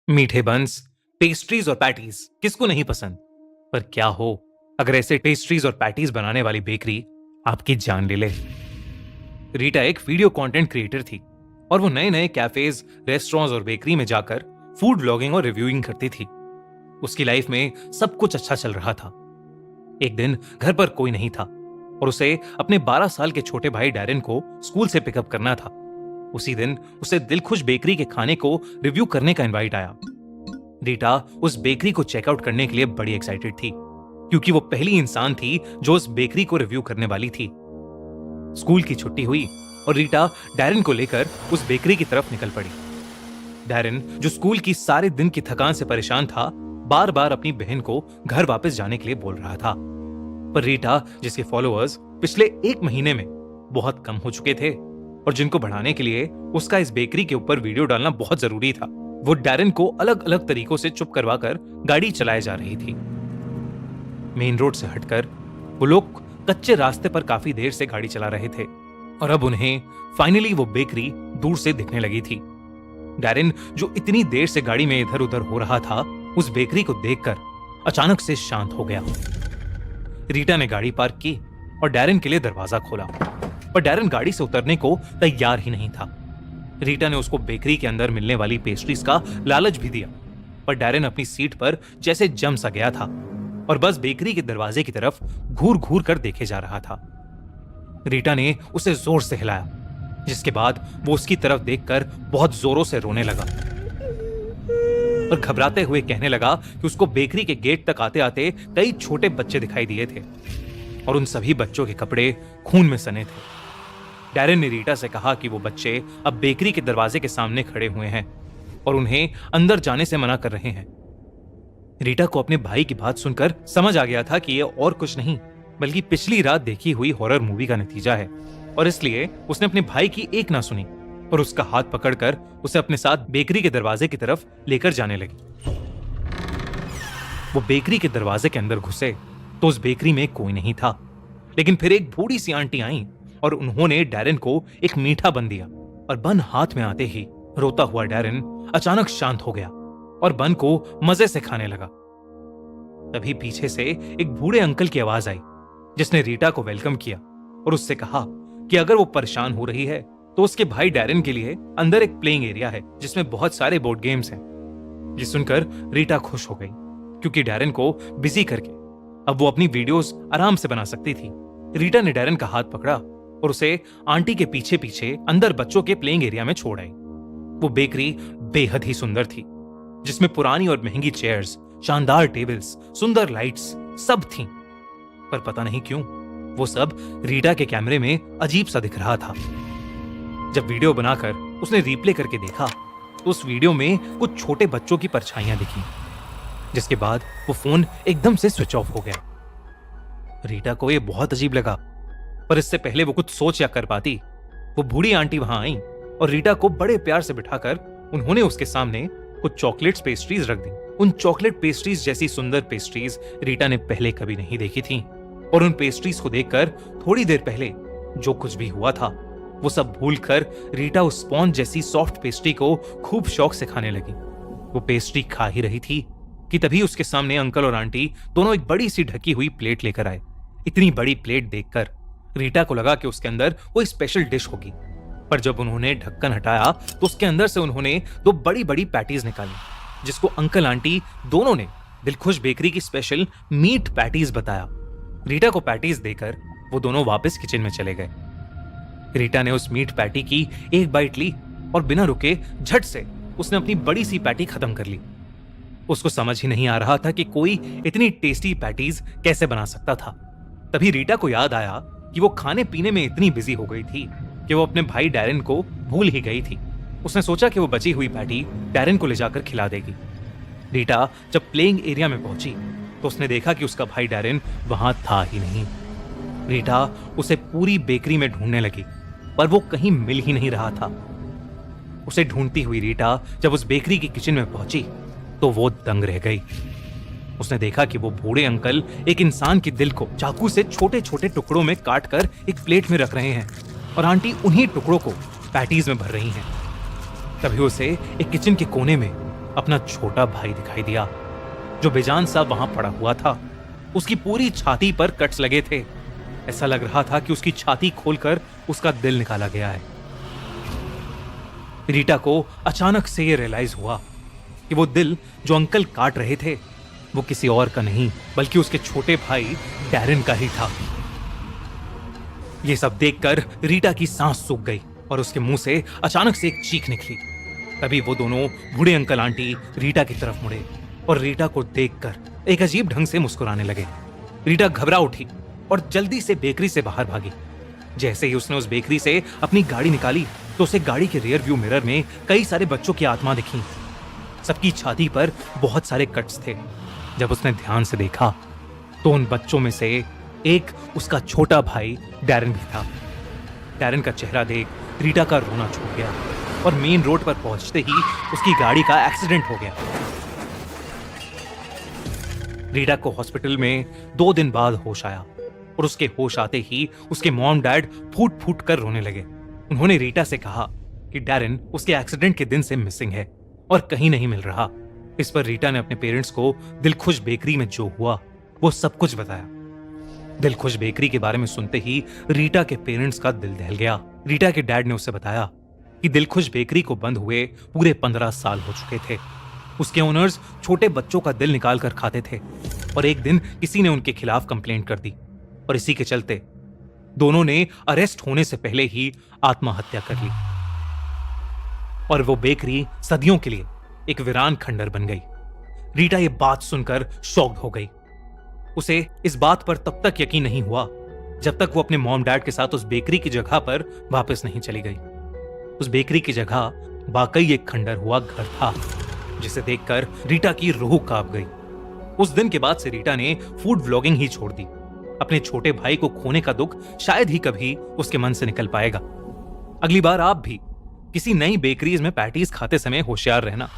मीठे बंस, पेस्ट्रीज और पैटीज किसको नहीं पसंद। पर क्या हो अगर ऐसे पेस्ट्रीज और पैटीज बनाने वाली बेकरी आपकी जान ले ले। रीटा एक वीडियो कंटेंट क्रिएटर थी और वो नए नए कैफेज, रेस्टोरेंट्स और बेकरी में जाकर फूड ब्लॉगिंग और रिव्यूइंग करती थी। उसकी लाइफ में सब कुछ अच्छा चल रहा था। एक दिन घर पर कोई नहीं था और उसे अपने 12 साल के छोटे भाई डैरेन को स्कूल से पिकअप करना था। उसी दिन उसे दिलखुश बेकरी के खाने को रिव्यू करने का इनवाइट आया। रीटा उस बेकरी को चेकआउट करने के लिए बड़ी एक्साइटेड थी क्योंकि वो पहली इंसान थी जो उस बेकरी को रिव्यू करने वाली थी। स्कूल की छुट्टी हुई और रीटा डैरेन को लेकर उस बेकरी की तरफ निकल पड़ी। डैरेन, जो स्कूल की सारे दिन की थकान से परेशान था, बार बार अपनी बहन को घर वापस जाने के लिए बोल रहा था। पर रीटा, जिसके फॉलोअर्स पिछले एक महीने में बहुत कम हो चुके थे और जिनको बढ़ाने के लिए उसका इस बेकरी के ऊपर वीडियो डालना बहुत जरूरी था, वो डैरेन को अलग अलग तरीकों से चुप करवाकर गाड़ी चलाए जा रही थी। मेन रोड से हटकर वो लोग कच्चे रास्ते पर काफी देर से गाड़ी चला रहे थे और अब उन्हें फाइनली वो बेकरी दूर से दिखने लगी थी। डैरेन, जो इतनी देर से गाड़ी में इधर उधर हो रहा था, उस बेकरी को देखकर अचानक से शांत हो गया। रीटा ने गाड़ी पार्क की और डैरेन के लिए दरवाजा खोला, पर डैरेन गाड़ी से उतरने को तैयार ही नहीं था। रीटा ने उसको बेकरी के अंदर मिलने वाली पेस्ट्रीज का लालच भी दिया, पर डैरेन अपनी सीट पर जैसे जम सा गया था और बस बेकरी के दरवाजे की तरफ घूर घूर कर देखे जा रहा था। रीटा ने उसे जोर से हिलाया, जिसके बाद वो उसकी तरफ देखकर बहुत जोरों से रोने लगा और घबराते हुए कहने लगा कि उसको बेकरी के गेट तक आते आते कई छोटे बच्चे दिखाई दिए थे और उन सभी बच्चों के कपड़े खून में सने थे। डैरेन ने रीटा से कहा कि वो बच्चे अब बेकरी के दरवाजे के सामने खड़े हुए हैं और उन्हें अंदर जाने से मना कर रहे हैं। रीटा को अपने भाई की बात सुनकर समझ आ गया था कि ये और कुछ नहीं बल्कि पिछली रात देखी हुई हॉरर मूवी का नतीजा है, और इसलिए उसने अपने भाई की एक ना सुनी और उसका हाथ पकड़कर उसे अपने साथ बेकरी के दरवाजे की तरफ लेकर जाने लगी। वो बेकरी के दरवाजे के अंदर घुसे तो उस बेकरी में कोई नहीं था, लेकिन फिर एक बूढ़ी सी आंटी आई और उन्होंने डैरेन को एक मीठा बन दिया और बन हाथ में आते ही रोता हुआ डैरेन अचानक शांत हो गया और बन को मजे से खाने लगा। तभी पीछे से एक बूढ़े अंकल की आवाज आई, जिसने रीटा को वेलकम किया और उससे कहा कि अगर वो परेशान हो रही है तो उसके भाई डैरेन के लिए अंदर एक प्लेइंग एरिया है जिसमें बहुत सारे बोर्ड गेम्स हैं। ये सुनकर रीटा खुश हो गई क्योंकि डैरेन को बिजी करके अब वो अपनी वीडियोस आराम से बना सकती थी। रीटा ने डैरेन का हाथ पकड़ा और उसे आंटी के पीछे पीछे अंदर बच्चों के प्लेइंग एरिया में छोड़ आई। वो बेकरी बेहद ही सुंदर थी, जिसमें पुरानी और महंगी चेयर्स, शानदार टेबल्स, सुंदर लाइट्स सब थीं। पर पता नहीं क्यों वो सब रीटा के कैमरे में अजीब सा दिख रहा था। जब वीडियो बनाकर उसने रिप्ले करके देखा तो उस वीडियो में कुछ छोटे बच्चों की परछाइयां दिखी, जिसके बाद वो फोन एकदम से स्विच ऑफ हो गया। रीटा को ये बहुत अजीब लगा, पर इससे पहले वो कुछ सोच या कर पाती, वो बूढ़ी आंटी वहां आई और रीटा को बड़े प्यार से बिठाकर उन्होंने उसके सामने कुछ चॉकलेट्स पेस्ट्रीज रख दी। उन चॉकलेट पेस्ट्रीज जैसी सुंदर पेस्ट्रीज रीटा ने पहले कभी नहीं देखी थी और उन पेस्ट्रीज को देखकर थोड़ी देर पहले जो कुछ भी हुआ था वो सब भूलकर रीटा उस स्पॉन्ज जैसी सॉफ्ट पेस्ट्री को खूब शौक से खाने लगी। वो पेस्ट्री खा ही रही थी कि तभी उसके सामने अंकल और आंटी दोनों एक बड़ी सी ढकी हुई प्लेट लेकर आए। इतनी बड़ी प्लेट देखकर रीटा को लगा कि उसके अंदर कोई स्पेशल डिश होगी, पर जब उन्होंने ढक्कन हटाया तो उसके अंदर से उन्होंने दो बड़ी बड़ी पैटीज निकाली, जिसको अंकल आंटी दोनों ने दिलखुश बेकरी की स्पेशल मीट पैटीज बताया। रीटा को पैटीज देकर वो दोनों वापस किचन में चले गए। रीटा ने उस मीट पैटी की एक बाइट ली और बिना रुके झट से उसने अपनी बड़ी सी पैटी खत्म कर ली। उसको समझ ही नहीं आ रहा था कि कोई इतनी टेस्टी पैटीज कैसे बना सकता था। तभी रीटा को याद आया कि वो खाने पीने में इतनी बिजी हो गई थी कि वो अपने भाई डैरेन को भूल ही गई थी। उसने सोचा कि वो बची हुई पैटी डैरेन को ले जाकर खिला देगी। रीटा जब प्लेइंग एरिया में पहुंची तो उसने देखा कि उसका भाई डैरेन वहां था ही नहीं। रीटा उसे पूरी बेकरी में ढूंढने लगी, पर वो कहीं मिल ही नहीं रहा था। उसे ढूंढती हुई रीटा जब उस बेकरी की किचन में पहुंची तो वो दंग रह गई। उसने देखा कि वो बूढ़े अंकल एक इंसान के दिल को चाकू से छोटे छोटे टुकड़ों में काट कर एक प्लेट में रख रहे हैं और आंटी उन्हीं टुकड़ों को पैटीज में भर रही हैं। तभी उसे एक किचन के कोने में अपना छोटा भाई दिखाई दिया जो बेजान सा वहां पड़ा हुआ था। उसकी पूरी छाती पर कट्स लगे थे। ऐसा लग रहा था कि उसकी छाती खोलकर उसका दिल निकाला गया है। रीटा को अचानक से यह रियलाइज हुआ कि वो दिल जो अंकल काट रहे थे वो किसी और का नहीं बल्कि उसके छोटे भाई डैरेन का ही था। ये सब देखकर रीटा की सांस सूख गई और उसके मुंह से अचानक से एक चीख निकली। तभी वो दोनों बूढ़े अंकल आंटी रीटा की तरफ मुड़े और रीटा को देखकर एक अजीब ढंग से मुस्कुराने लगे। रीटा घबरा उठी और जल्दी से बेकरी से बाहर भागी। जैसे ही उसने उस बेकरी से अपनी गाड़ी निकाली तो उसे गाड़ी के रियर व्यू मिरर में कई सारे बच्चों की आत्मा दिखी। सबकी छाती पर बहुत सारे कट्स थे। जब उसने ध्यान से देखा तो उन बच्चों में से एक उसका छोटा भाई डैरेन भी था। डैरेन का चेहरा देख रीटा का रोना छूट गया और मेन रोड पर पहुंचते ही उसकी गाड़ी का एक्सीडेंट हो गया। रीटा को हॉस्पिटल में 2 दिन बाद होश आया और उसके होश आते ही उसके मॉम डैड फूट फूट कर रोने लगे। उन्होंने रीटा से कहा कि डैरेन उसके एक्सीडेंट के दिन से मिसिंग है और कहीं नहीं मिल रहा। इस पर रीटा ने अपने पेरेंट्स को दिलखुश बेकरी में जो हुआ वो सब कुछ बताया। दिलखुश बेकरी के बारे में सुनते ही रीटा के पेरेंट्स का दिल दहल गया। रीटा के डैड ने उसे बताया कि दिलखुश बेकरी को बंद हुए पूरे 15 साल हो चुके थे। उसके ओनर्स छोटे बच्चों का दिल निकाल कर खाते थे और एक दिन किसी ने उनके खिलाफ कंप्लेंट कर दी और इसी के चलते दोनों ने अरेस्ट होने से पहले ही आत्महत्या कर ली और वो बेकरी सदियों के लिए एक वीरान खंडर बन गई। रीटा ये बात सुनकर शॉक्ड हो गई। उसे इस बात पर तब तक यकीन नहीं हुआ जब तक वो अपने मॉम डैड के साथ उस बेकरी की जगह पर वापस नहीं चली गई। उस बेकरी की जगह वाकई एक खंडर हुआ घर था जिसे देखकर रीटा की रूह कांप गई। उस दिन के बाद से रीटा ने फूड व्लॉगिंग ही छोड़ दी। अपने छोटे भाई को खोने का दुख शायद ही कभी उसके मन से निकल पाएगा। अगली बार आप भी किसी नई बेकरीज में पैटीज खाते समय होशियार रहना।